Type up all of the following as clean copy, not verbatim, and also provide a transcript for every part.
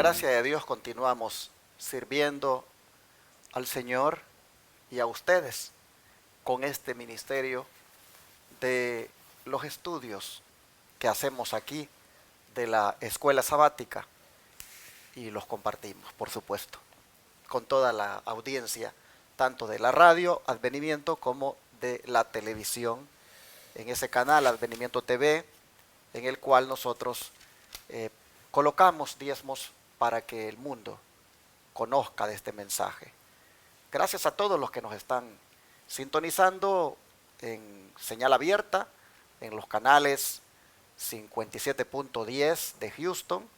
gracia de Dios continuamos sirviendo al Señor y a ustedes con este ministerio de los estudios que hacemos aquí de la escuela sabática y los compartimos, por supuesto, con toda la audiencia, tanto de la radio Advenimiento como de la televisión, en ese canal Advenimiento TV, en el cual nosotros colocamos diezmos para que el mundo conozca de este mensaje. Gracias a todos los que nos están sintonizando en señal abierta, en los canales 57.10 de Houston,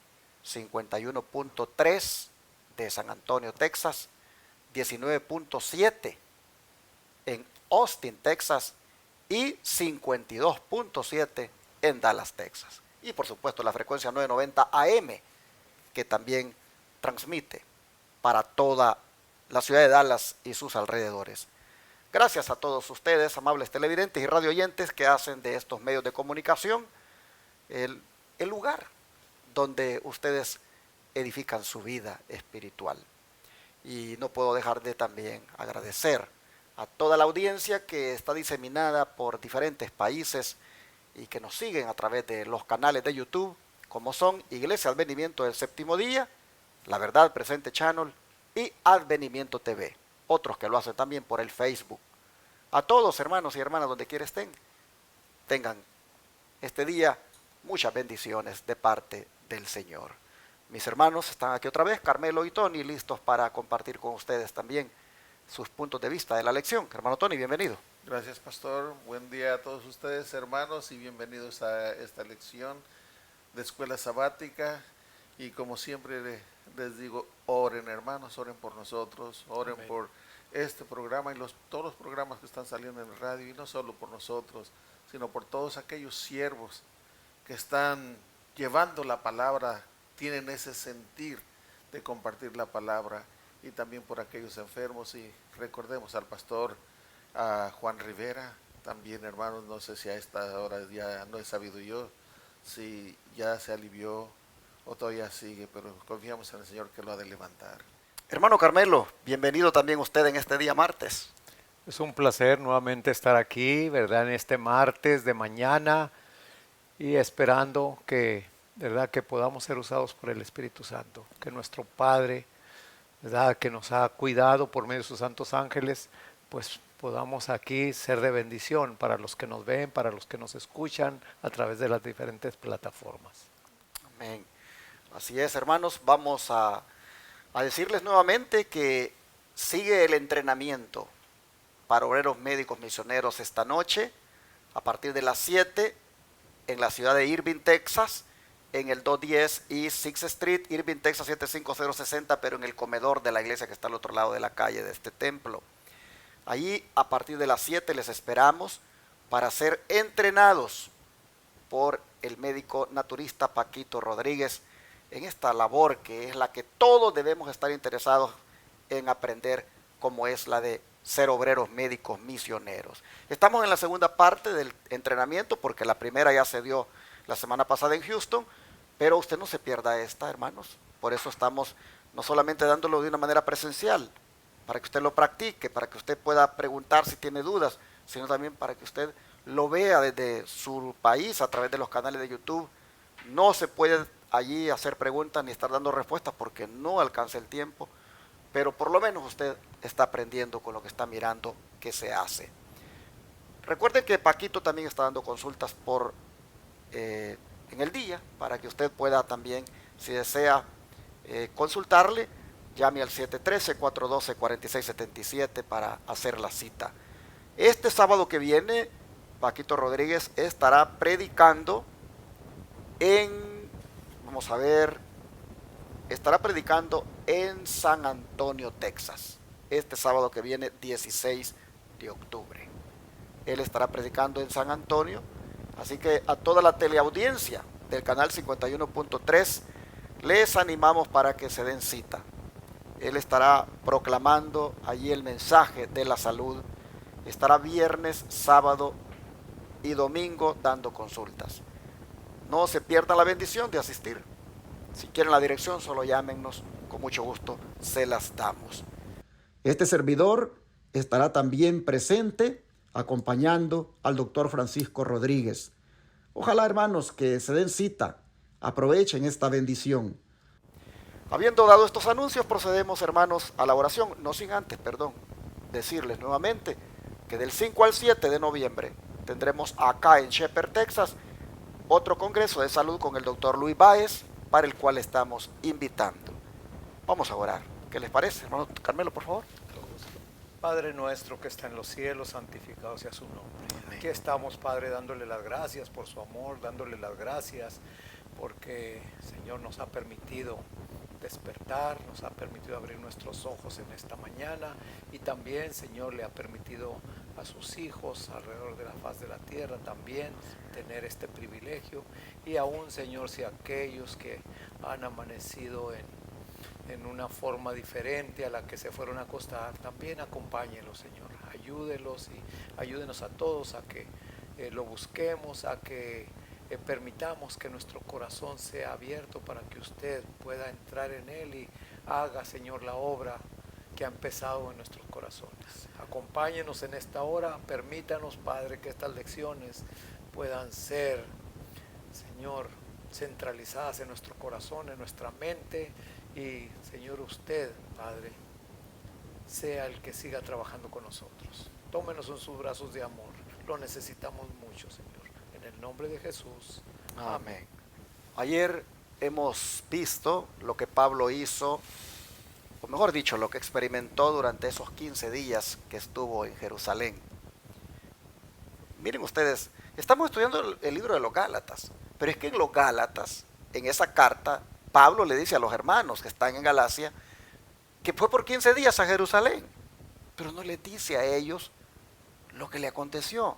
51.3 de San Antonio, Texas, 19.7 en Austin, Texas, y 52.7 en Dallas, Texas. Y por supuesto la frecuencia 990 AM, que también transmite para toda la ciudad de Dallas y sus alrededores. Gracias a todos ustedes, amables televidentes y radioyentes, que hacen de estos medios de comunicación el lugar donde ustedes edifican su vida espiritual. Y no puedo dejar de también agradecer a toda la audiencia que está diseminada por diferentes países y que nos siguen a través de los canales de YouTube, como son Iglesia Advenimiento del Séptimo Día, La Verdad Presente Channel y Advenimiento TV. Otros que lo hacen también por el Facebook. A todos, hermanos y hermanas, donde quiera estén, tengan este día muchas bendiciones de parte del Señor. Mis hermanos están aquí otra vez, Carmelo y Tony, listos para compartir con ustedes también sus puntos de vista de la lección. Hermano Tony, bienvenido. Gracias, pastor. Buen día a todos ustedes, hermanos, y bienvenidos a esta lección de escuela sabática. Y como siempre les digo, oren, hermanos, oren por nosotros, oren Amén. Por este programa y todos los programas que están saliendo en el radio, y no solo por nosotros, sino por todos aquellos siervos que están llevando la palabra, tienen ese sentir de compartir la palabra, y también por aquellos enfermos. Y recordemos al pastor a Juan Rivera, también, hermanos, no sé si a esta hora ya no he sabido yo si ya se alivió o todavía sigue, pero confiamos en el Señor que lo ha de levantar. Hermano Carmelo, bienvenido también usted en este día martes. Es un placer nuevamente estar aquí, ¿verdad? En este martes de mañana, y esperando que, ¿verdad?, que podamos ser usados por el Espíritu Santo, que nuestro Padre, ¿verdad?, que nos ha cuidado por medio de sus santos ángeles, pues podamos aquí ser de bendición para los que nos ven, para los que nos escuchan a través de las diferentes plataformas. Amén. Así es, hermanos, vamos a decirles nuevamente que sigue el entrenamiento para obreros médicos misioneros esta noche, a partir de las 7, en la ciudad de Irving, Texas, en el 210 y 6th Street, Irving, Texas 75060, pero en el comedor de la iglesia que está al otro lado de la calle de este templo. Allí, a partir de las 7, les esperamos para ser entrenados por el médico naturista Paquito Rodríguez en esta labor que es la que todos debemos estar interesados en aprender, como es la de ser obreros médicos misioneros. Estamos en la segunda parte del entrenamiento porque la primera ya se dio la semana pasada en Houston, pero usted no se pierda esta, hermanos. Por eso estamos no solamente dándolo de una manera presencial, para que usted lo practique, para que usted pueda preguntar si tiene dudas, sino también para que usted lo vea desde su país a través de los canales de YouTube. No se puede allí hacer preguntas ni estar dando respuestas porque no alcanza el tiempo, pero por lo menos usted está aprendiendo con lo que está mirando que se hace. Recuerden que Paquito también está dando consultas en el día, para que usted pueda también, si desea consultarle, llame al 713-412-4677 para hacer la cita. Este sábado que viene, Paquito Rodríguez estará predicando estará predicando en San Antonio, Texas, este sábado que viene, 16 de octubre. Él estará predicando en San Antonio, así que a toda la teleaudiencia del canal 51.3 les animamos para que se den cita. Él estará proclamando allí el mensaje de la salud. Estará viernes, sábado y domingo dando consultas. No se pierdan la bendición de asistir. Si quieren la dirección, solo llámenos, con mucho gusto se las damos. Este servidor estará también presente acompañando al doctor Francisco Rodríguez. Ojalá, hermanos, que se den cita, aprovechen esta bendición. Habiendo dado estos anuncios, procedemos, hermanos, a la oración, no sin antes, decirles nuevamente que del 5 al 7 de noviembre tendremos acá en Shepherd, Texas, otro congreso de salud con el doctor Luis Báez, para el cual estamos invitando. Vamos a orar. ¿Qué les parece, hermano Carmelo, por favor? Padre nuestro que está en los cielos, santificado sea su nombre. Aquí estamos, Padre, dándole las gracias por su amor, dándole las gracias porque, Señor, nos ha permitido despertar, nos ha permitido abrir nuestros ojos en esta mañana y también, Señor, le ha permitido a sus hijos alrededor de la faz de la tierra también tener este privilegio. Y aún, Señor, si aquellos que han amanecido en una forma diferente a la que se fueron a acostar, también acompáñenlos, Señor, ayúdelos y ayúdenos a todos a que lo busquemos, a que permitamos que nuestro corazón sea abierto para que usted pueda entrar en él y haga, Señor, la obra que ha empezado en nuestros corazones. Acompáñenos en esta hora, permítanos, Padre, que estas lecciones puedan ser, Señor, centralizadas en nuestro corazón, en nuestra mente. Y, Señor, usted, Padre, sea el que siga trabajando con nosotros. Tómenos en sus brazos de amor. Lo necesitamos mucho, Señor. En el nombre de Jesús. Amén. Ayer hemos visto lo que Pablo hizo, o mejor dicho, lo que experimentó durante esos 15 días que estuvo en Jerusalén. Miren ustedes, estamos estudiando el libro de los Gálatas, pero es que en los Gálatas, en esa carta, Pablo le dice a los hermanos que están en Galacia que fue por 15 días a Jerusalén, pero no les dice a ellos lo que le aconteció.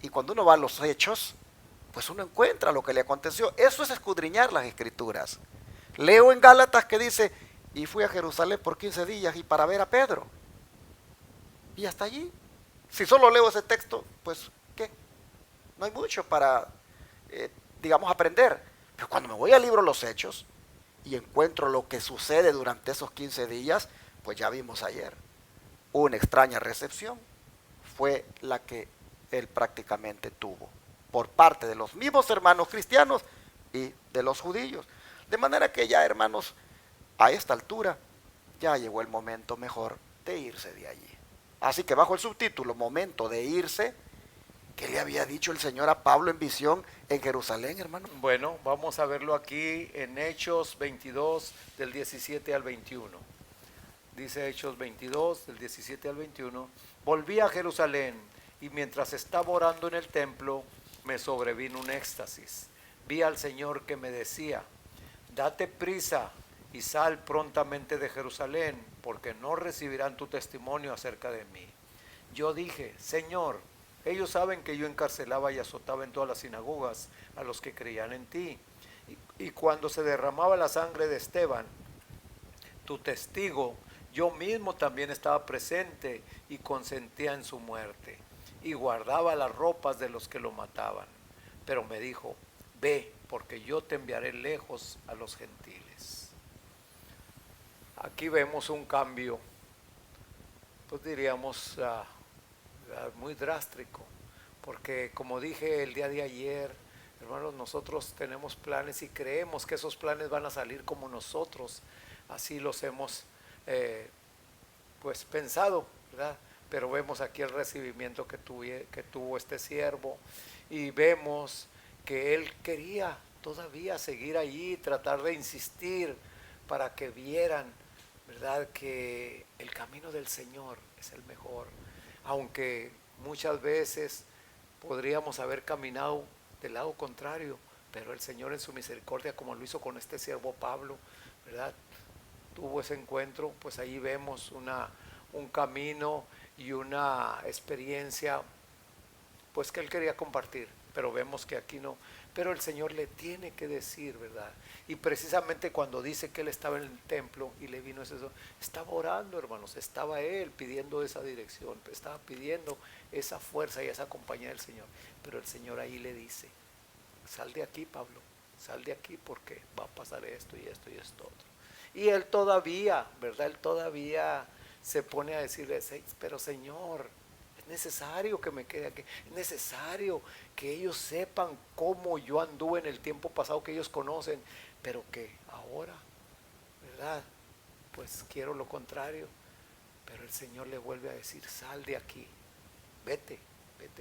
Y cuando uno va a los hechos, pues uno encuentra lo que le aconteció. Eso es escudriñar las escrituras. Leo en Gálatas que dice, y fui a Jerusalén por 15 días y para ver a Pedro. Y hasta allí. Si solo leo ese texto, pues, ¿qué? No hay mucho para, digamos, aprender. Pero cuando me voy al libro de los hechos y encuentro lo que sucede durante esos 15 días, pues ya vimos ayer. Una extraña recepción fue la que él prácticamente tuvo por parte de los mismos hermanos cristianos y de los judíos. De manera que ya, hermanos, a esta altura ya llegó el momento mejor de irse de allí. Así que bajo el subtítulo Momento de irse, ¿qué le había dicho el Señor a Pablo en visión en Jerusalén, hermano? Bueno, vamos a verlo aquí en Hechos 22 del 17 al 21. Dice Hechos 22 del 17 al 21. Volví a Jerusalén y mientras estaba orando en el templo me sobrevino un éxtasis. Vi al Señor que me decía, date prisa y sal prontamente de Jerusalén, porque no recibirán tu testimonio acerca de mí. Yo dije, Señor, ellos saben que yo encarcelaba y azotaba en todas las sinagogas a los que creían en ti. Y cuando se derramaba la sangre de Esteban, tu testigo, yo mismo también estaba presente y consentía en su muerte. Y guardaba las ropas de los que lo mataban. Pero me dijo, ve, porque yo te enviaré lejos a los gentiles. Aquí vemos un cambio, pues diríamos, muy drástico, porque como dije el día de ayer, hermanos, nosotros tenemos planes y creemos que esos planes van a salir como nosotros, así los hemos pues pensado, ¿verdad? Pero vemos aquí el recibimiento que tuvo este siervo y vemos que él quería todavía seguir allí, tratar de insistir para que vieran, ¿verdad?, que el camino del Señor es el mejor, aunque muchas veces podríamos haber caminado del lado contrario, pero el Señor en su misericordia, como lo hizo con este siervo Pablo, ¿verdad?, tuvo ese encuentro, pues ahí vemos un camino y una experiencia pues que él quería compartir, pero vemos que aquí no, pero el Señor le tiene que decir, ¿verdad? Y precisamente cuando dice que él estaba en el templo y le vino eso, estaba orando, hermanos, estaba él pidiendo esa dirección, estaba pidiendo esa fuerza y esa compañía del Señor, pero el Señor ahí le dice, sal de aquí, Pablo, sal de aquí porque va a pasar esto y esto y esto otro. Y él todavía, ¿verdad? Él todavía se pone a decirle, pero Señor, es necesario que me quede aquí, es necesario que ellos sepan cómo yo anduve en el tiempo pasado, que ellos conocen, pero que ahora, ¿verdad? Pues quiero lo contrario. Pero el Señor le vuelve a decir, sal de aquí, vete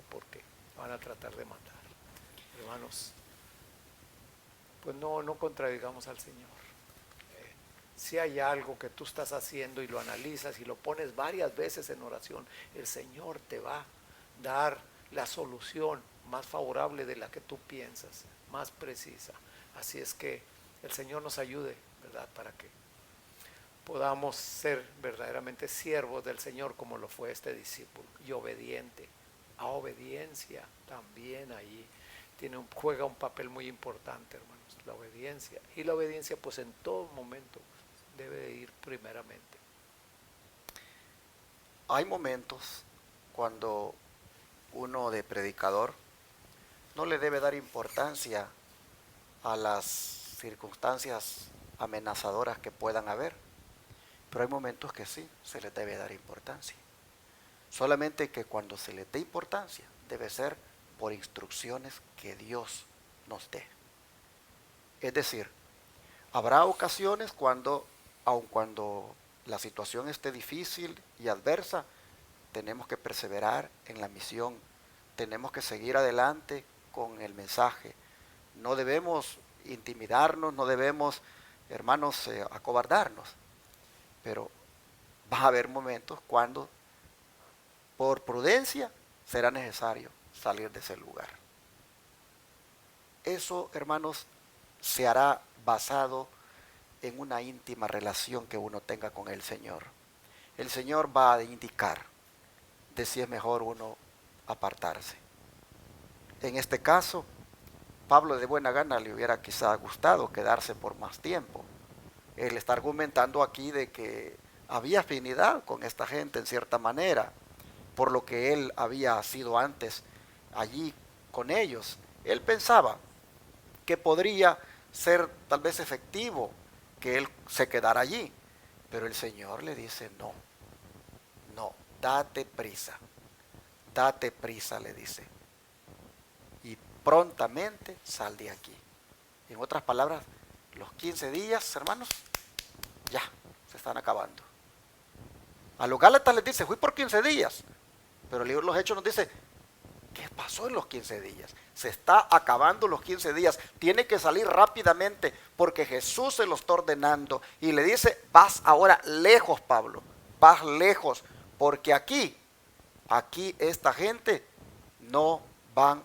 porque van a tratar de matar. Hermanos, pues no contradigamos al Señor. Si hay algo que tú estás haciendo y lo analizas y lo pones varias veces en oración, el Señor te va a dar la solución más favorable de la que tú piensas, más precisa. Así es que el Señor nos ayude, ¿verdad? Para que podamos ser verdaderamente siervos del Señor como lo fue este discípulo, y obediente. A obediencia también ahí juega un papel muy importante, hermanos, la obediencia. Y la obediencia pues en todo momento debe de ir primeramente. Hay momentos cuando uno de predicador no le debe dar importancia a las circunstancias amenazadoras que puedan haber, pero hay momentos que sí se les debe dar importancia. Solamente que cuando se le dé importancia debe ser por instrucciones que Dios nos dé. Es decir, habrá ocasiones cuando, aun cuando la situación esté difícil y adversa, tenemos que perseverar en la misión, tenemos que seguir adelante con el mensaje. No debemos intimidarnos, no debemos, hermanos, acobardarnos, pero va a haber momentos cuando por prudencia será necesario salir de ese lugar. Eso, hermanos, se hará basado en una íntima relación que uno tenga con el Señor. El Señor va a indicar de si es mejor uno apartarse. En este caso, Pablo de buena gana le hubiera quizá gustado quedarse por más tiempo. Él está argumentando aquí de que había afinidad con esta gente en cierta manera, por lo que él había sido antes allí con ellos. Él pensaba que podría ser tal vez efectivo que él se quedara allí, pero el Señor le dice no, date prisa, le dice, y prontamente sal de aquí. En otras palabras, los 15 días, hermanos, ya se están acabando. A los Gálatas les dice, fui por 15 días, pero el libro de los Hechos nos dice, ¿qué pasó en los 15 días? Se está acabando los 15 días, tiene que salir rápidamente porque Jesús se lo está ordenando y le dice, vas ahora lejos, Pablo, vas lejos, porque aquí esta gente no van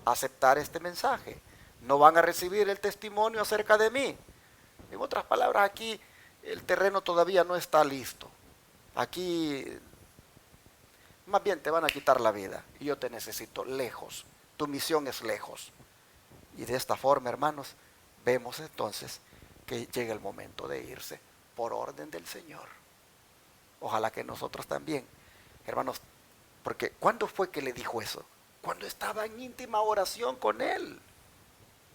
a aceptar este mensaje, no van a recibir el testimonio acerca de mí. En otras palabras, aquí el terreno todavía no está listo. Aquí más bien te van a quitar la vida y yo te necesito lejos. Tu misión es lejos. Y de esta forma, hermanos, vemos entonces que llega el momento de irse por orden del Señor. Ojalá que nosotros también, hermanos, porque ¿cuándo fue que le dijo eso? Cuando estaba en íntima oración con Él.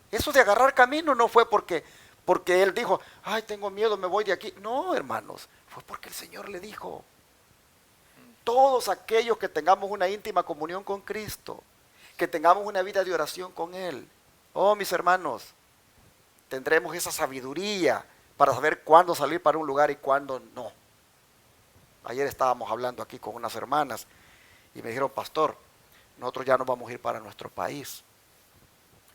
Eso de agarrar camino no fue porque Él dijo, ay, tengo miedo, me voy de aquí. No, hermanos, fue porque el Señor le dijo. Todos aquellos que tengamos una íntima comunión con Cristo, que tengamos una vida de oración con Él, oh mis hermanos, tendremos esa sabiduría para saber cuándo salir para un lugar y cuándo no. Ayer estábamos hablando aquí con unas hermanas y me dijeron, pastor, nosotros ya no vamos a ir para nuestro país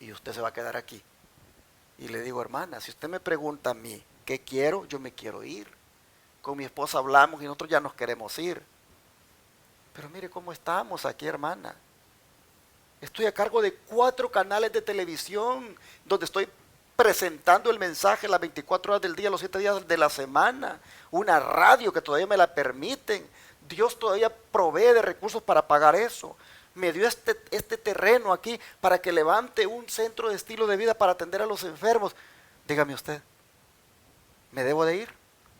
y usted se va a quedar aquí. Y le digo, hermana, si usted me pregunta a mí qué quiero, yo me quiero ir. Con mi esposa hablamos y nosotros ya nos queremos ir. Pero mire cómo estamos aquí, hermana. Estoy a cargo de 4 canales de televisión donde estoy presentando el mensaje las 24 horas del día, los 7 días de la semana. Una radio que todavía me la permiten. Dios todavía provee de recursos para pagar eso. Me dio este terreno aquí para que levante un centro de estilo de vida para atender a los enfermos. Dígame usted, ¿me debo de ir?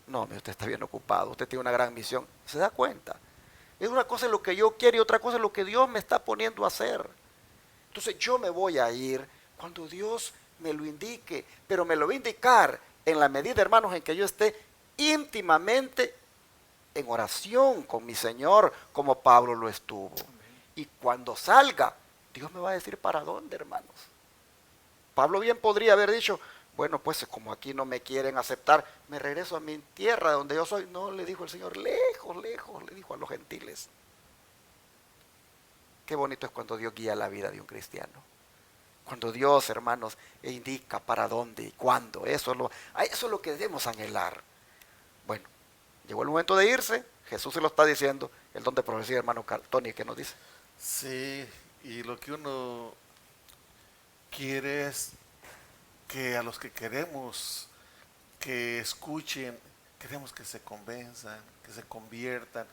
No, usted está bien ocupado, usted tiene una gran misión. ¿Se da cuenta? Es una cosa lo que yo quiero y otra cosa lo que Dios me está poniendo a hacer. Entonces yo me voy a ir cuando Dios me lo indique, pero me lo va a indicar en la medida, hermanos, en que yo esté íntimamente en oración con mi Señor, como Pablo lo estuvo. Y cuando salga, Dios me va a decir para dónde, hermanos. Pablo bien podría haber dicho, bueno, pues como aquí no me quieren aceptar, me regreso a mi tierra donde yo soy. No, le dijo el Señor, lejos, lejos, le dijo a los gentiles. Qué bonito es cuando Dios guía la vida de un cristiano. Cuando Dios, hermanos, indica para dónde y cuándo. Eso es lo que debemos anhelar. Bueno, llegó el momento de irse. Jesús se lo está diciendo. El don de profecía, hermano Tony, ¿qué nos dice? Sí, y lo que uno quiere es que a los que queremos que escuchen, queremos que se convenzan, que se conviertan.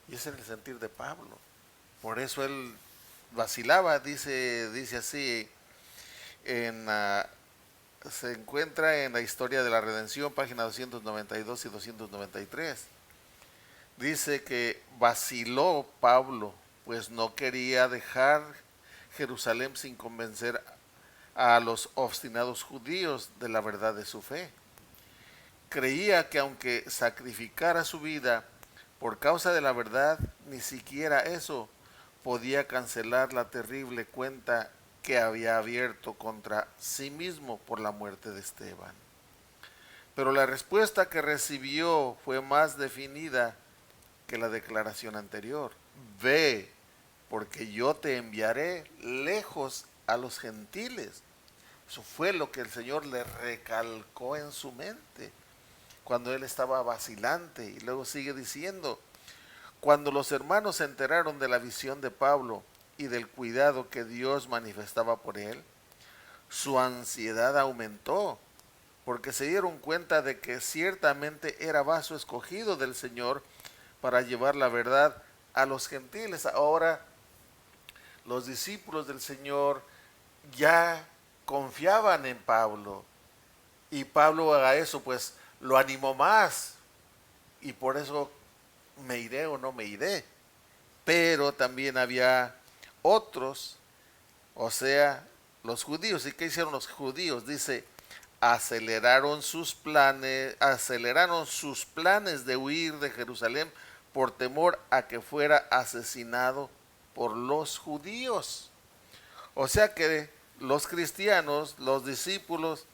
Y ese es el sentir de Pablo. Por eso él vacilaba, dice así, se encuentra en la historia de la redención, página 292 y 293. Dice que vaciló Pablo, pues no quería dejar Jerusalén sin convencer a los obstinados judíos de la verdad de su fe. Creía que aunque sacrificara su vida por causa de la verdad, ni siquiera eso podía cancelar la terrible cuenta que había abierto contra sí mismo por la muerte de Esteban. Pero la respuesta que recibió fue más definida que la declaración anterior. Ve, porque yo te enviaré lejos a los gentiles. Eso fue lo que el Señor le recalcó en su mente cuando él estaba vacilante. Y luego sigue diciendo, cuando los hermanos se enteraron de la visión de Pablo y del cuidado que Dios manifestaba por él, su ansiedad aumentó, porque se dieron cuenta de que ciertamente era vaso escogido del Señor para llevar la verdad a los gentiles. Ahora los discípulos del Señor ya confiaban en Pablo, y Pablo a eso pues lo animó más, y por eso me iré o no me iré. Pero también había otros, o sea, los judíos. ¿Y qué hicieron los judíos? Dice, aceleraron sus planes de huir de Jerusalén por temor a que fuera asesinado por los judíos. O sea que los cristianos, los discípulos,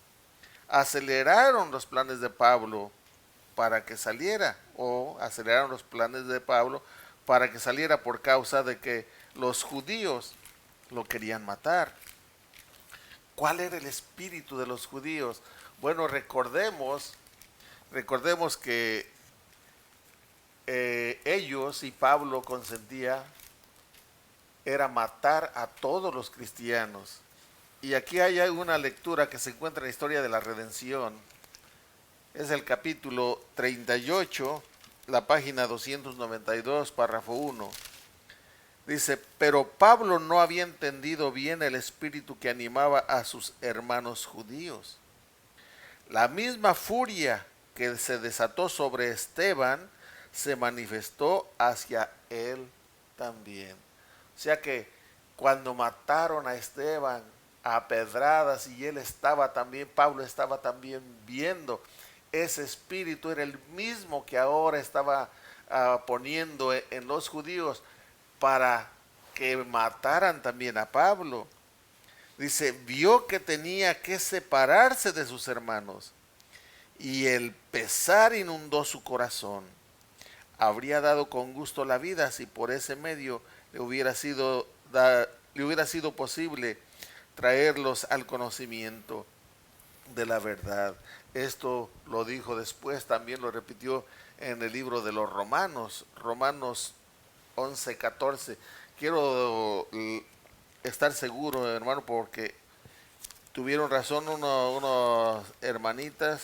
aceleraron los planes de Pablo para que saliera, o aceleraron los planes de Pablo para que saliera por causa de que los judíos lo querían matar. ¿Cuál era el espíritu de los judíos? Bueno, recordemos que ellos y Pablo consentía era matar a todos los cristianos. Y aquí hay una lectura que se encuentra en la historia de la redención. Es el capítulo 38, la página 292, párrafo 1. Dice, pero Pablo no había entendido bien el espíritu que animaba a sus hermanos judíos. La misma furia que se desató sobre Esteban se manifestó hacia él también. O sea que cuando mataron a Esteban a pedradas y él estaba también, Pablo estaba también viendo, ese espíritu era el mismo que ahora estaba poniendo en los judíos para que mataran también a Pablo. Dice, vio que tenía que separarse de sus hermanos y el pesar inundó su corazón. Habría dado con gusto la vida si por ese medio le hubiera sido posible traerlos al conocimiento de la verdad. Esto lo dijo después, también lo repitió en el libro de los Romanos 11:14. Quiero estar seguro, hermano, porque tuvieron razón unos hermanitas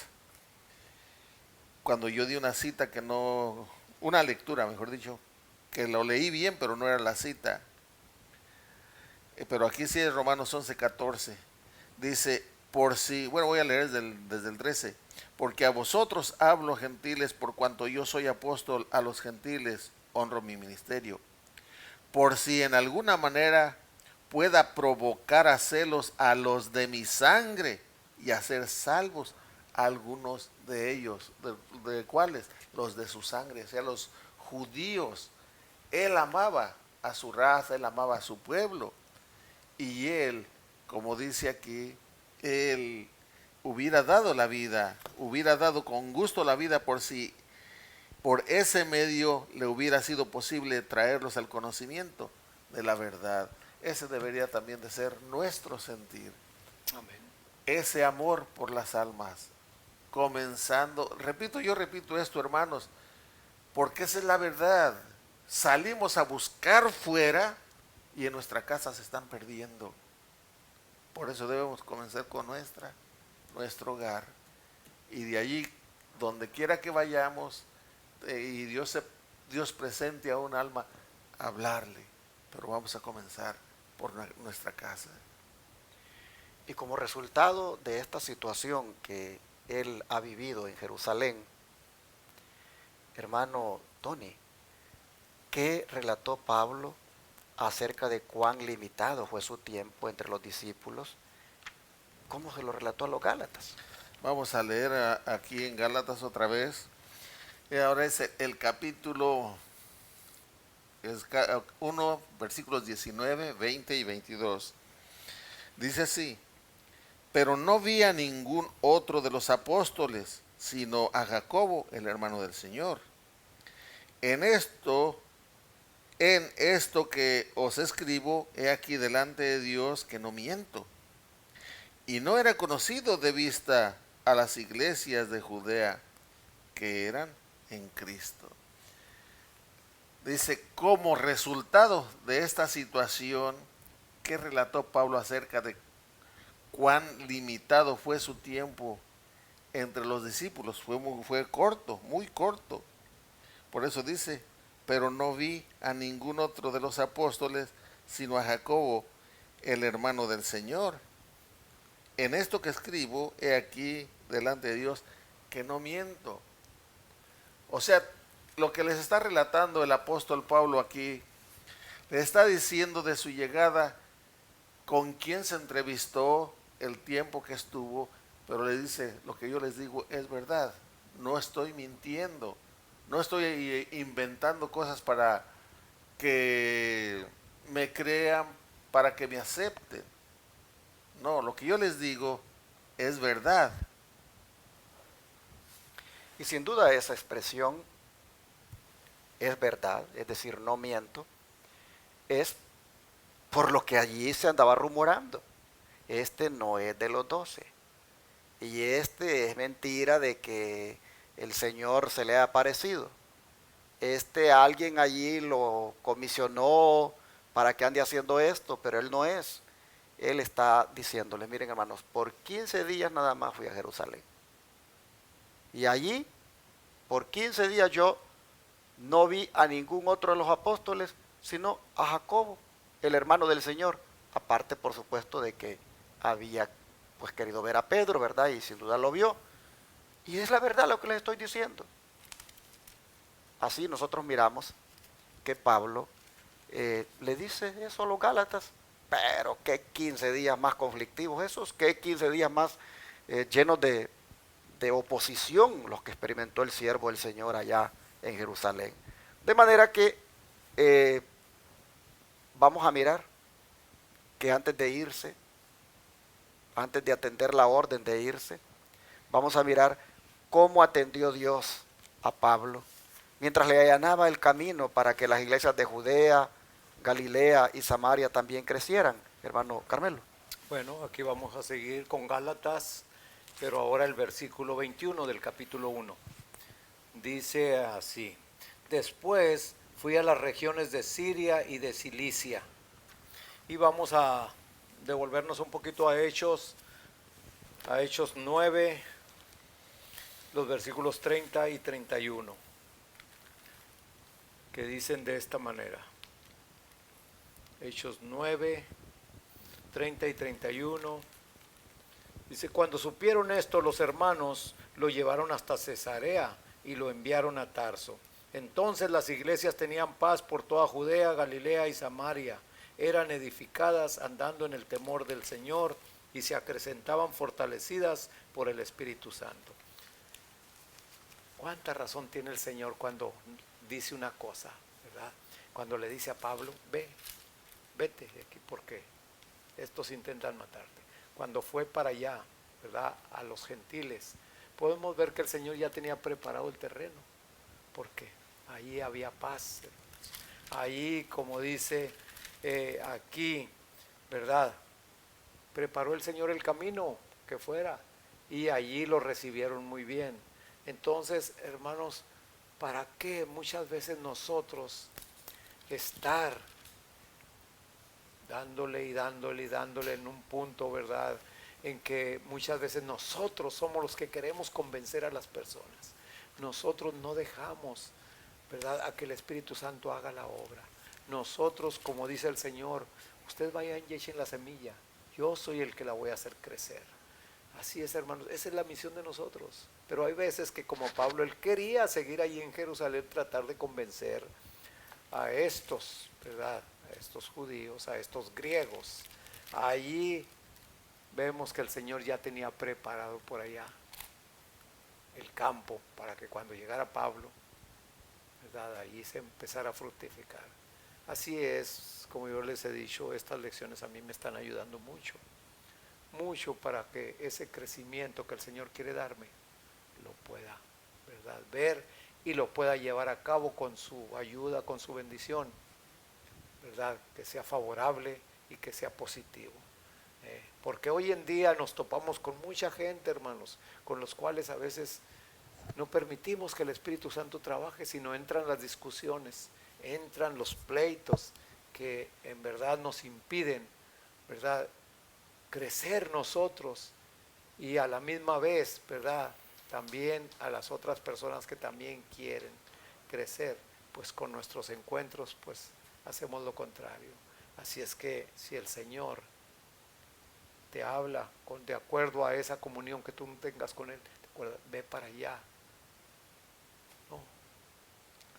cuando yo di una cita que no, una lectura, mejor dicho, que lo leí bien, pero no era la cita. Pero aquí sí es Romanos 11:14. Dice, por si, bueno, voy a leer desde el 13. Porque a vosotros hablo, gentiles, por cuanto yo soy apóstol a los gentiles, honro mi ministerio. Por si en alguna manera pueda provocar a celos a los de mi sangre y hacer salvos a algunos de ellos. ¿De cuáles? Los de su sangre, o sea, los judíos. Él amaba a su raza, él amaba a su pueblo. Y él, como dice aquí, él hubiera dado la vida, hubiera dado con gusto la vida por si por ese medio le hubiera sido posible traerlos al conocimiento de la verdad. Ese debería también de ser nuestro sentir. Amén. Ese amor por las almas. Comenzando, yo repito esto, hermanos, porque esa es la verdad. Salimos a buscar fuera y en nuestra casa se están perdiendo. Por eso debemos comenzar con nuestro hogar. Y de allí, donde quiera que vayamos, y Dios presente a un alma, hablarle. Pero vamos a comenzar por nuestra casa. Y como resultado de esta situación que él ha vivido en Jerusalén, hermano Tony, ¿qué relató Pablo acerca de cuán limitado fue su tiempo entre los discípulos? ¿Cómo se lo relató a los Gálatas? Vamos a leer aquí en Gálatas otra vez. Y ahora es el capítulo 1, versículos 19, 20 y 22. Dice así: pero no vi a ningún otro de los apóstoles, sino a Jacobo, el hermano del Señor. En esto que os escribo, he aquí delante de Dios que no miento. Y no era conocido de vista a las iglesias de Judea que eran en Cristo. Dice, como resultado de esta situación, ¿qué relató Pablo acerca de cuán limitado fue su tiempo entre los discípulos? Fue corto, muy corto. Por eso dice, pero no vi a ningún otro de los apóstoles, sino a Jacobo, el hermano del Señor. En esto que escribo, he aquí delante de Dios que no miento. O sea, lo que les está relatando el apóstol Pablo aquí, le está diciendo de su llegada, con quién se entrevistó, el tiempo que estuvo, pero le dice, lo que yo les digo es verdad, no estoy mintiendo, no estoy inventando cosas para que me crean, para que me acepten. No, lo que yo les digo es verdad. Y sin duda esa expresión es verdad, es decir, no miento, es por lo que allí se andaba rumorando. Este no es de los 12. Y este es mentira de que el Señor se le ha aparecido. Alguien allí lo comisionó para que ande haciendo esto, pero él no es. Él está diciéndole, miren hermanos, por 15 días nada más fui a Jerusalén. Y allí, por 15 días yo no vi a ningún otro de los apóstoles, sino a Jacobo, el hermano del Señor. Aparte, por supuesto, de que había pues querido ver a Pedro, ¿verdad? Y sin duda lo vio. Y es la verdad lo que les estoy diciendo. Así nosotros miramos que Pablo le dice eso a los Gálatas, pero qué 15 días más conflictivos esos, qué 15 días más llenos de oposición los que experimentó el siervo del Señor allá en Jerusalén. De manera que vamos a mirar que antes de irse, antes de atender la orden de irse, vamos a mirar cómo atendió Dios a Pablo mientras le allanaba el camino para que las iglesias de Judea, Galilea y Samaria también crecieran. Hermano Carmelo. Bueno, aquí vamos a seguir con Gálatas, pero ahora el versículo 21 del capítulo 1. Dice así: después fui a las regiones de Siria y de Cilicia. Y vamos a devolvernos un poquito a Hechos 9, los versículos 30 y 31, que dicen de esta manera. Hechos 9, 30 y 31. Dice, cuando supieron esto, los hermanos lo llevaron hasta Cesarea y lo enviaron a Tarso. Entonces las iglesias tenían paz por toda Judea, Galilea y Samaria. Eran edificadas andando en el temor del Señor y se acrecentaban fortalecidas por el Espíritu Santo. ¿Cuánta razón tiene el Señor cuando dice una cosa, verdad? Cuando le dice a Pablo, vete de aquí porque estos intentan matarte. Cuando fue para allá, ¿verdad?, a los gentiles, podemos ver que el Señor ya tenía preparado el terreno, porque ahí había paz. Ahí, como dice aquí, ¿verdad?, preparó el Señor el camino que fuera, y allí lo recibieron muy bien. Entonces, hermanos, ¿para qué muchas veces nosotros estar dándole y dándole y dándole en un punto, ¿verdad?, en que muchas veces nosotros somos los que queremos convencer a las personas? Nosotros no dejamos, ¿verdad?, a que el Espíritu Santo haga la obra. Nosotros, como dice el Señor, ustedes vayan y echen la semilla, yo soy el que la voy a hacer crecer. Así es, hermanos, esa es la misión de nosotros. Pero hay veces que, como Pablo, él quería seguir allí en Jerusalén, tratar de convencer a estos, ¿verdad?, a estos judíos, a estos griegos. Allí vemos que el Señor ya tenía preparado por allá el campo para que cuando llegara Pablo, ¿verdad?, allí se empezara a fructificar. Así es, como yo les he dicho, estas lecciones a mí me están ayudando mucho, mucho para que ese crecimiento que el Señor quiere darme lo pueda, ¿verdad?, ver y lo pueda llevar a cabo con su ayuda, con su bendición, ¿verdad?, que sea favorable y que sea positivo. Porque hoy en día nos topamos con mucha gente, hermanos, con los cuales a veces no permitimos que el Espíritu Santo trabaje, sino entran las discusiones, entran los pleitos que en verdad nos impiden, ¿verdad?, crecer nosotros, y a la misma vez, ¿verdad?, también a las otras personas que también quieren crecer, pues con nuestros encuentros pues hacemos lo contrario. Así es que si el Señor te habla de acuerdo a esa comunión que tú tengas con Él, ve para allá.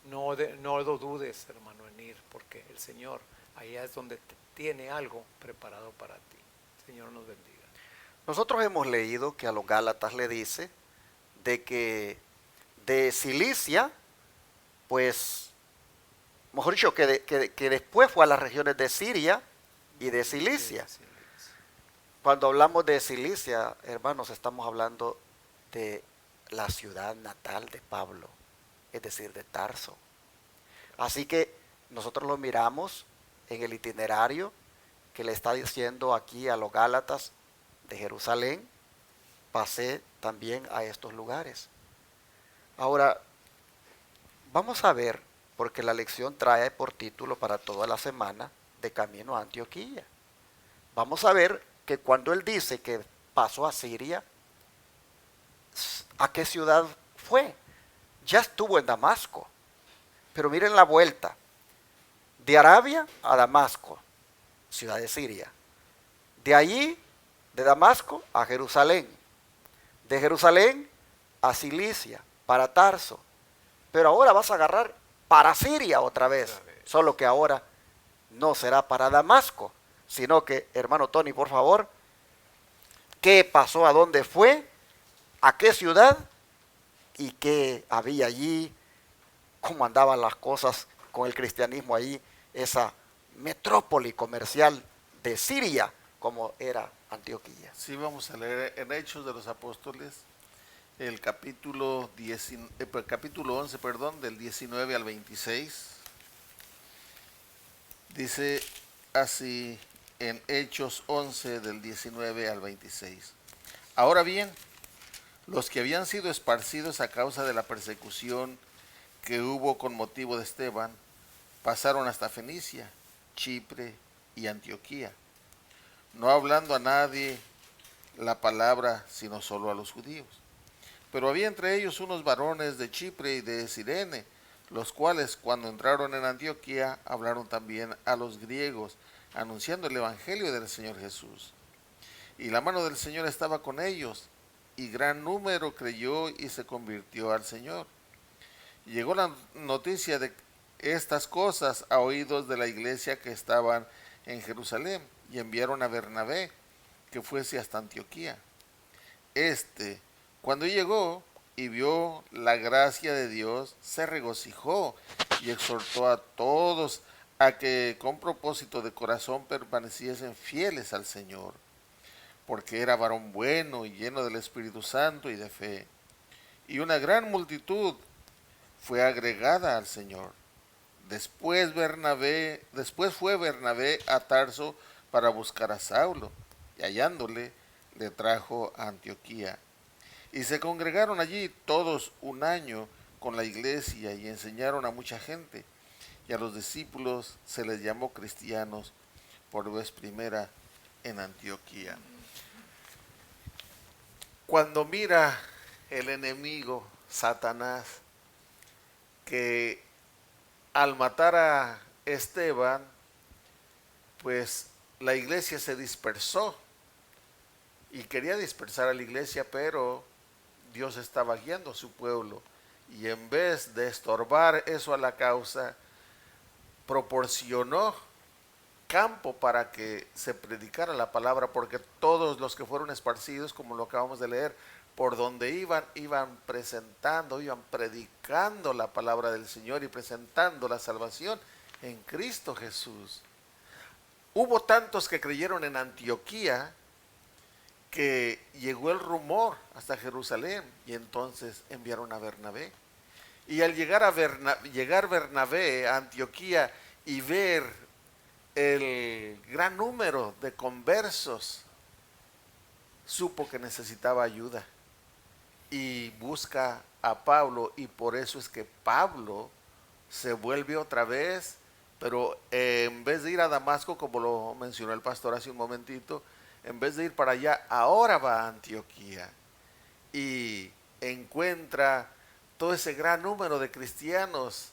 No lo dudes, hermano, en ir, porque el Señor allá es donde tiene algo preparado para ti. Señor nos bendiga. Nosotros hemos leído que a los Gálatas le dice de que de Cilicia, pues, mejor dicho, que después fue a las regiones de Siria y de Cilicia. Cuando hablamos de Cilicia, hermanos, estamos hablando de la ciudad natal de Pablo, es decir, de Tarso. Así que nosotros lo miramos en el itinerario que le está diciendo aquí a los Gálatas: de Jerusalén pasé también a estos lugares. Ahora, vamos a ver, porque la lección trae por título para toda la semana, de camino a Antioquía. Vamos a ver que cuando él dice que pasó a Siria, ¿a qué ciudad fue? Ya estuvo en Damasco, pero miren la vuelta: de Arabia a Damasco, ciudad de Siria; de allí, de Damasco a Jerusalén; de Jerusalén a Cilicia, para Tarso; pero ahora vas a agarrar para Siria otra vez, solo que ahora no será para Damasco, sino que, hermano Tony, por favor, ¿qué pasó? ¿A dónde fue? ¿A qué ciudad? ¿Y qué había allí? ¿Cómo andaban las cosas con el cristianismo allí? Esa metrópoli comercial de Siria, como era Antioquía. Sí, vamos a leer en Hechos de los Apóstoles el capítulo 11, del 19 al 26. Dice así en Hechos 11 del 19 al 26. Ahora bien, los que habían sido esparcidos a causa de la persecución que hubo con motivo de Esteban, pasaron hasta Fenicia, Chipre y Antioquía, no hablando a nadie la palabra, sino solo a los judíos. Pero había entre ellos unos varones de Chipre y de Cirene, los cuales, cuando entraron en Antioquía, hablaron también a los griegos, anunciando el evangelio del Señor Jesús. Y la mano del Señor estaba con ellos, y gran número creyó y se convirtió al Señor. Y llegó la noticia de estas cosas a oídos de la iglesia que estaban en Jerusalén, y enviaron a Bernabé, que fuese hasta Antioquía. Cuando llegó y vio la gracia de Dios, se regocijó y exhortó a todos a que con propósito de corazón permaneciesen fieles al Señor, porque era varón bueno y lleno del Espíritu Santo y de fe. Y una gran multitud fue agregada al Señor. Después fue Bernabé a Tarso para buscar a Saulo, y hallándole, le trajo a Antioquía. Y se congregaron allí todos un año con la iglesia y enseñaron a mucha gente. Y a los discípulos se les llamó cristianos por vez primera en Antioquía. Cuando mira el enemigo, Satanás, que al matar a Esteban, pues la iglesia se dispersó y quería dispersar a la iglesia, pero Dios estaba guiando a su pueblo y en vez de estorbar eso a la causa, proporcionó campo para que se predicara la palabra, porque todos los que fueron esparcidos, como lo acabamos de leer, por donde iban presentando, iban predicando la palabra del Señor y presentando la salvación en Cristo Jesús. Hubo tantos que creyeron en Antioquía que llegó el rumor hasta Jerusalén y entonces enviaron a Bernabé. Y al llegar Bernabé a Antioquía y ver el gran número de conversos, supo que necesitaba ayuda y busca a Pablo, y por eso es que Pablo se vuelve otra vez, pero en vez de ir a Damasco, como lo mencionó el pastor hace un momentito, en vez de ir para allá, ahora va a Antioquía y encuentra todo ese gran número de cristianos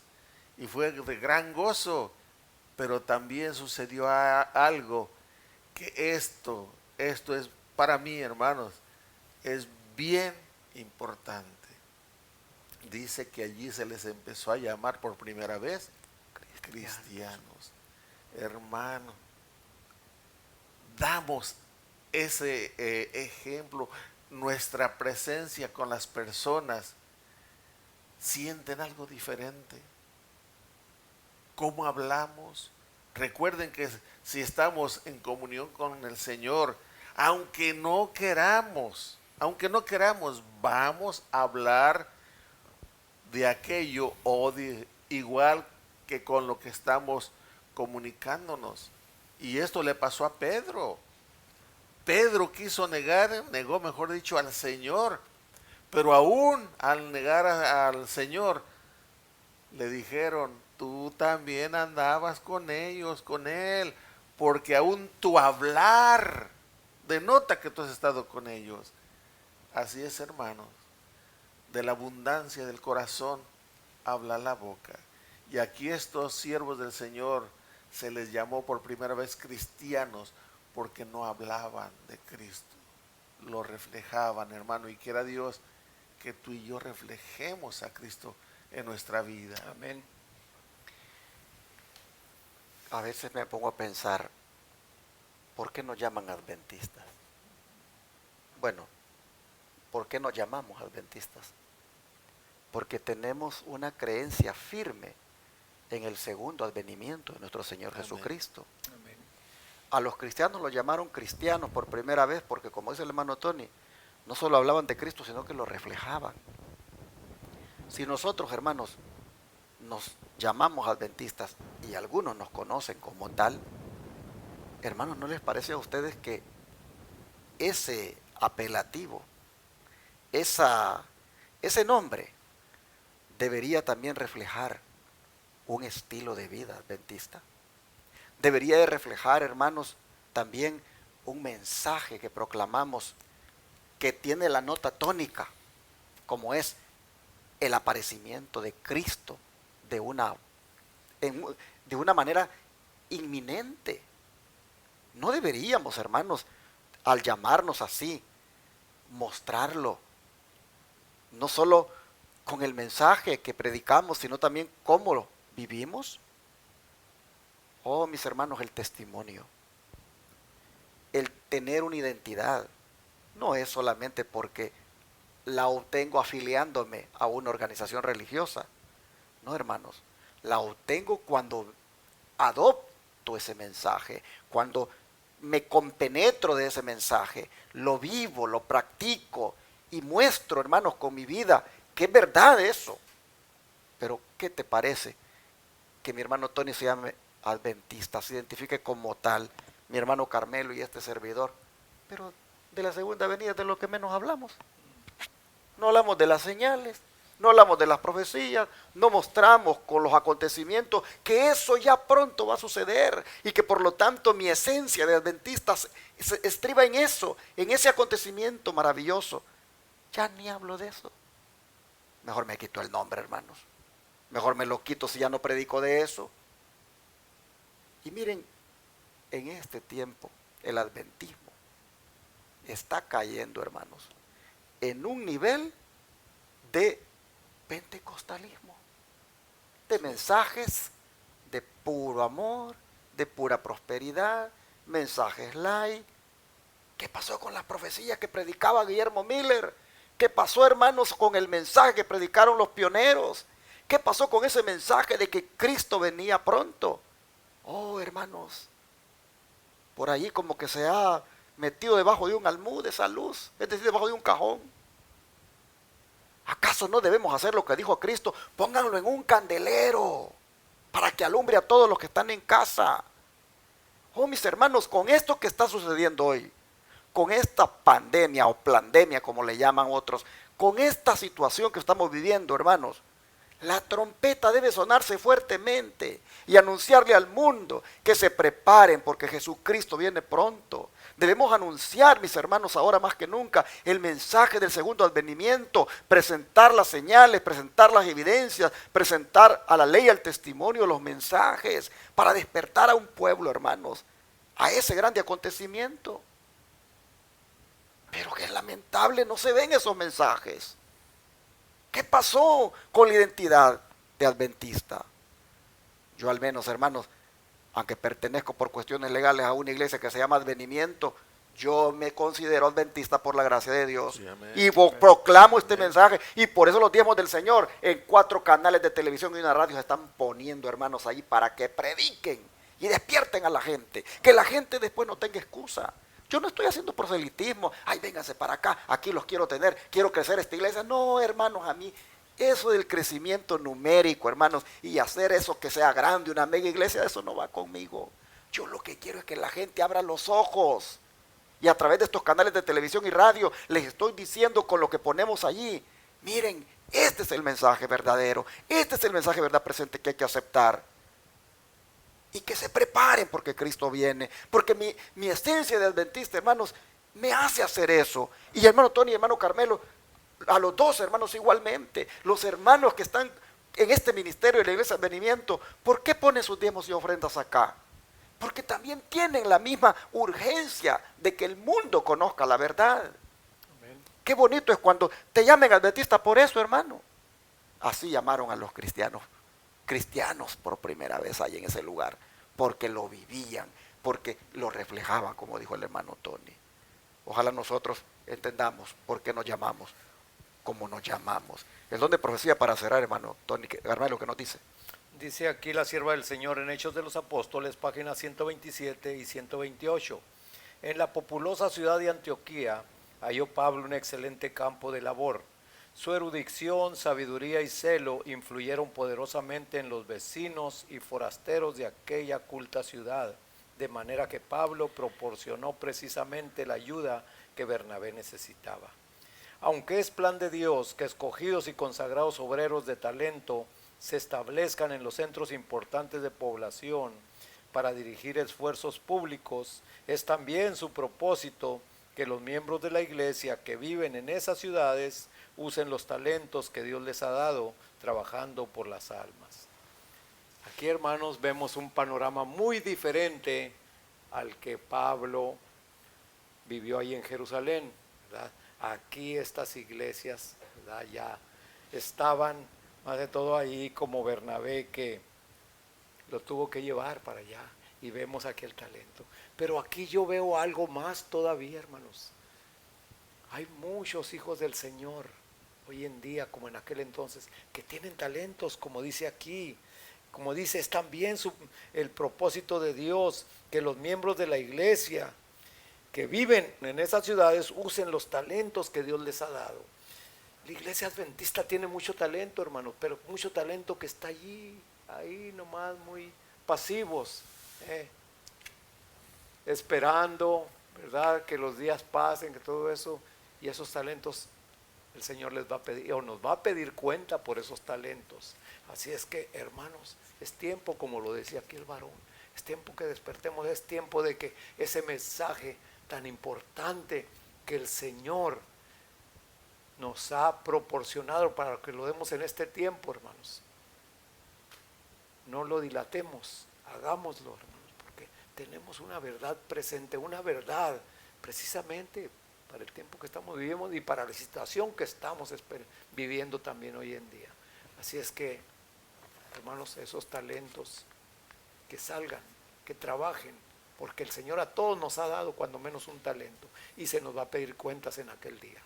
y fue de gran gozo. Pero también sucedió algo, que esto es para mí, hermanos, es bien importante. Dice que allí se les empezó a llamar por primera vez cristianos. Hermano, damos ese ejemplo. Nuestra presencia con las personas sienten algo diferente. ¿Cómo hablamos? Recuerden que si estamos en comunión con el Señor, aunque no queramos, vamos a hablar de aquello o de igual que con lo que estamos comunicándonos. Y esto le pasó a Pedro. Pedro negó, mejor dicho, al Señor. Pero aún al negar al Señor, le dijeron: tú también andabas con ellos, con él, porque aún tu hablar denota que tú has estado con ellos. Así es, hermanos, de la abundancia del corazón habla la boca. Y aquí estos siervos del Señor se les llamó por primera vez cristianos, porque no hablaban de Cristo, lo reflejaban, hermano, y quiera Dios que tú y yo reflejemos a Cristo en nuestra vida. Amén. A veces me pongo a pensar, ¿por qué nos llaman adventistas? Bueno, ¿por qué nos llamamos adventistas? Porque tenemos una creencia firme en el segundo advenimiento de nuestro Señor Amén. Jesucristo. Amén. A los cristianos los llamaron cristianos por primera vez porque, como dice el hermano Tony, no solo hablaban de Cristo, sino que lo reflejaban. Si nosotros, hermanos, nos llamamos adventistas y algunos nos conocen como tal, hermanos, ¿no les parece a ustedes que ese apelativo, ese nombre debería también reflejar un estilo de vida adventista? Debería de reflejar, hermanos, también un mensaje que proclamamos que tiene la nota tónica, como es el aparecimiento de Cristo de una manera inminente. No deberíamos, hermanos, al llamarnos así, mostrarlo, no solo con el mensaje que predicamos, sino también cómo lo vivimos. Oh, mis hermanos, el testimonio. el tener una identidad no es solamente porque la obtengo afiliándome a una organización religiosa. No, hermanos, la obtengo cuando adopto ese mensaje, cuando me compenetro de ese mensaje, lo vivo, lo practico y muestro, hermanos, con mi vida que es verdad eso. Pero, ¿qué te parece que mi hermano Tony se llame adventista, se identifique como tal, mi hermano Carmelo y este servidor? Pero de la segunda venida es de lo que menos hablamos. No hablamos de las señales, no hablamos de las profecías, no mostramos con los acontecimientos que eso ya pronto va a suceder y que por lo tanto mi esencia de adventista se estriba en eso, en ese acontecimiento maravilloso. Ya ni hablo de eso. Mejor me quito el nombre, hermanos. Mejor me lo quito si ya no predico de eso. Y miren, en este tiempo el adventismo está cayendo, hermanos, en un nivel de pentecostalismo, de mensajes de puro amor, de pura prosperidad, mensajes light. ¿Qué pasó con las profecías que predicaba Guillermo Miller? ¿Qué pasó, hermanos, con el mensaje que predicaron los pioneros? ¿Qué pasó con ese mensaje de que Cristo venía pronto? Oh, hermanos, por ahí como que se ha metido debajo de un almud esa luz, es decir, debajo de un cajón. ¿Acaso no debemos hacer lo que dijo Cristo? Pónganlo en un candelero para que alumbre a todos los que están en casa. Oh, mis hermanos, con esto que está sucediendo hoy, con esta pandemia o plandemia como le llaman otros, con esta situación que estamos viviendo, hermanos, la trompeta debe sonarse fuertemente y anunciarle al mundo que se preparen porque Jesucristo viene pronto. Debemos anunciar, mis hermanos, ahora más que nunca, el mensaje del segundo advenimiento, presentar las señales, presentar las evidencias, presentar a la ley, al testimonio, los mensajes, para despertar a un pueblo, hermanos, a ese grande acontecimiento. Pero que es lamentable, no se ven esos mensajes. ¿Qué pasó con la identidad de adventista? Yo al menos, hermanos, aunque pertenezco por cuestiones legales a una iglesia que se llama Advenimiento, yo me considero adventista por la gracia de Dios. Sí, y proclamo este mensaje. Y por eso los diezmos del Señor en 4 canales de televisión y una radio se están poniendo, hermanos, ahí para que prediquen y despierten a la gente. Que la gente después no tenga excusa. Yo no estoy haciendo proselitismo. Ay, vénganse para acá, aquí los quiero tener, quiero crecer esta iglesia. No, hermanos, a mí eso del crecimiento numérico, hermanos, y hacer eso que sea grande, una mega iglesia, eso no va conmigo. Yo lo que quiero es que la gente abra los ojos. Y a través de estos canales de televisión y radio, les estoy diciendo con lo que ponemos allí, miren, este es el mensaje verdadero, este es el mensaje verdad presente que hay que aceptar. Y que se preparen porque Cristo viene. Porque mi esencia de adventista, hermanos, me hace hacer eso. Y hermano Tony y hermano Carmelo, a los dos hermanos igualmente. Los hermanos que están en este ministerio de la iglesia de advenimiento, ¿por qué ponen sus diezmos y ofrendas acá? Porque también tienen la misma urgencia de que el mundo conozca la verdad. Amén. Qué bonito es cuando te llamen adventista por eso, hermano. Así llamaron a los cristianos por primera vez ahí en ese lugar, porque lo vivían, porque lo reflejaban, como dijo el hermano Tony. Ojalá nosotros entendamos por qué nos llamamos como nos llamamos. El don de profecía, para cerrar, hermano Tony, Carmelo, ¿qué nos dice? Dice aquí la sierva del Señor en Hechos de los Apóstoles, páginas 127 y 128. En la populosa ciudad de Antioquía halló Pablo un excelente campo de labor. Su erudición, sabiduría y celo influyeron poderosamente en los vecinos y forasteros de aquella culta ciudad, de manera que Pablo proporcionó precisamente la ayuda que Bernabé necesitaba. Aunque es plan de Dios que escogidos y consagrados obreros de talento se establezcan en los centros importantes de población para dirigir esfuerzos públicos, es también su propósito que los miembros de la iglesia que viven en esas ciudades usen los talentos que Dios les ha dado trabajando por las almas. Aquí, hermanos, vemos un panorama muy diferente al que Pablo vivió ahí en Jerusalén, ¿verdad? Aquí estas iglesias, ¿verdad?, ya estaban, más de todo ahí como Bernabé, que lo tuvo que llevar para allá. y vemos aquel talento. Pero aquí yo veo algo más todavía, hermanos. Hay muchos hijos del Señor hoy en día, como en aquel entonces, que tienen talentos, como dice aquí. Como dice, es también el propósito de Dios, que los miembros de la iglesia que viven en esas ciudades usen los talentos que Dios les ha dado. La iglesia adventista tiene mucho talento, hermanos, pero mucho talento que está allí, ahí nomás muy pasivos, esperando, ¿verdad? Que los días pasen, que todo eso, y esos talentos el Señor les va a pedir, o nos va a pedir cuenta por esos talentos. Así es que, hermanos, es tiempo, como lo decía aquí el varón, es tiempo que despertemos, es tiempo de que ese mensaje tan importante que el Señor nos ha proporcionado para que lo demos en este tiempo, hermanos, no lo dilatemos, hagámoslo, hermanos, porque tenemos una verdad presente, una verdad precisamente para el tiempo que estamos viviendo y para la situación que estamos viviendo también hoy en día. Así es que, hermanos, esos talentos que salgan, que trabajen, porque el Señor a todos nos ha dado cuando menos un talento y se nos va a pedir cuentas en aquel día.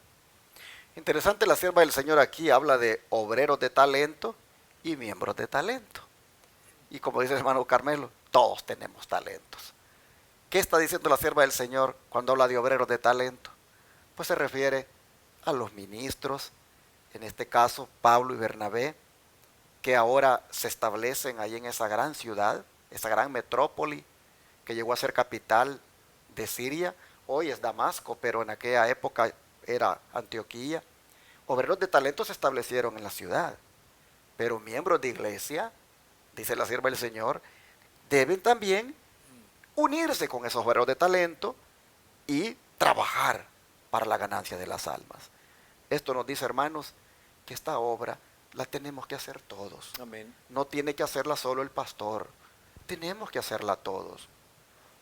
Interesante, la sierva del Señor aquí habla de obreros de talento y miembros de talento. Y como dice el hermano Carmelo, todos tenemos talentos. ¿Qué está diciendo la sierva del Señor cuando habla de obreros de talento? Pues se refiere a los ministros, en este caso Pablo y Bernabé, que ahora se establecen ahí en esa gran ciudad, esa gran metrópoli que llegó a ser capital de Siria. Hoy es Damasco, pero en aquella época era Antioquía. Obreros de talento se establecieron en la ciudad, pero miembros de iglesia, dice la sierva del Señor, deben también unirse con esos obreros de talento y trabajar para la ganancia de las almas. Esto nos dice, hermanos, que esta obra la tenemos que hacer todos. Amén. No tiene que hacerla solo el pastor, tenemos que hacerla todos.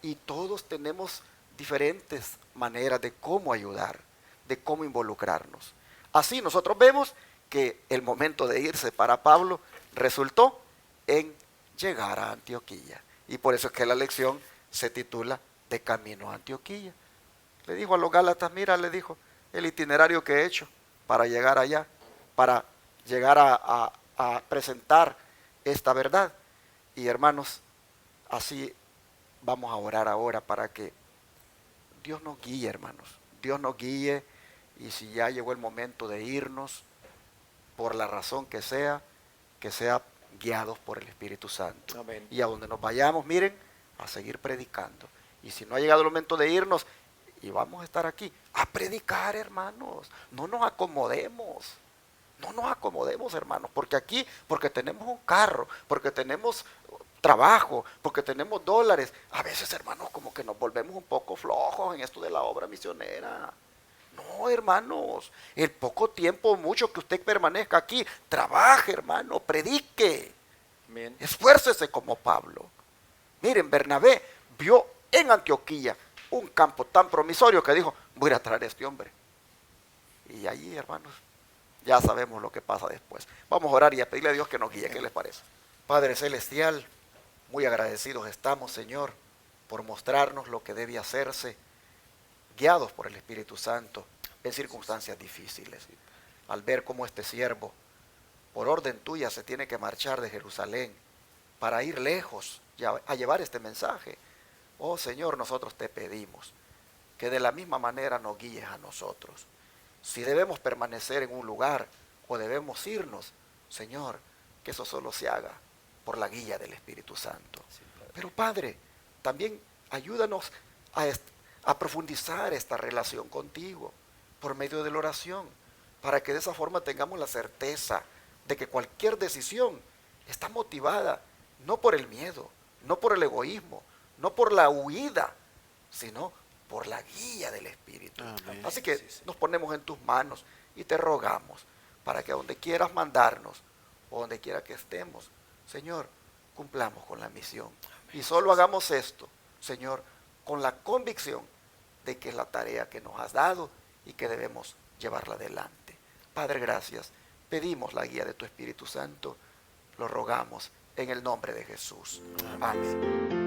Y todos tenemos diferentes maneras de cómo ayudar, de cómo involucrarnos. Así nosotros vemos que el momento de irse para Pablo resultó en llegar a Antioquía. Y por eso es que la lección se titula De camino a Antioquía. Le dijo a los Gálatas, mira, le dijo, el itinerario que he hecho para llegar allá, para llegar a presentar esta verdad. Y hermanos, así vamos a orar ahora para que Dios nos guíe, hermanos. Dios nos guíe, y si ya llegó el momento de irnos, por la razón que sea guiados por el Espíritu Santo. Amén. Y a donde nos vayamos, miren, a seguir predicando. Y si no ha llegado el momento de irnos, y vamos a estar aquí, a predicar, hermanos. No nos acomodemos. No nos acomodemos, hermanos, porque tenemos un carro, porque tenemos trabajo, porque tenemos dólares. A veces, hermanos, como que nos volvemos un poco flojos en esto de la obra misionera. No, hermanos, el poco tiempo o mucho que usted permanezca aquí, trabaje, hermano, predique. Amén. Esfuércese como Pablo. Miren, Bernabé vio en Antioquía un campo tan promisorio que dijo, voy a traer a este hombre. Y allí, hermanos, ya sabemos lo que pasa después. Vamos a orar y a pedirle a Dios que nos guíe. ¿Qué les parece? Padre Celestial, muy agradecidos estamos, Señor, por mostrarnos lo que debe hacerse, guiados por el Espíritu Santo en circunstancias difíciles. Al ver cómo este siervo, por orden tuya, se tiene que marchar de Jerusalén para ir lejos a llevar este mensaje. Oh Señor, nosotros te pedimos que de la misma manera nos guíes a nosotros. Si debemos permanecer en un lugar o debemos irnos, Señor, que eso solo se haga por la guía del Espíritu Santo. Pero Padre, también ayúdanos a profundizar esta relación contigo por medio de la oración, para que de esa forma tengamos la certeza de que cualquier decisión está motivada no por el miedo, no por el egoísmo, no por la huida, sino por la guía del Espíritu. Amén. Así que Sí, sí. nos ponemos en tus manos y te rogamos para que donde quieras mandarnos o donde quiera que estemos, Señor, cumplamos con la misión. Amén. Y solo hagamos esto, Señor, con la convicción de que es la tarea que nos has dado y que debemos llevarla adelante. Padre, gracias. Pedimos la guía de tu Espíritu Santo. Lo rogamos en el nombre de Jesús. Amén.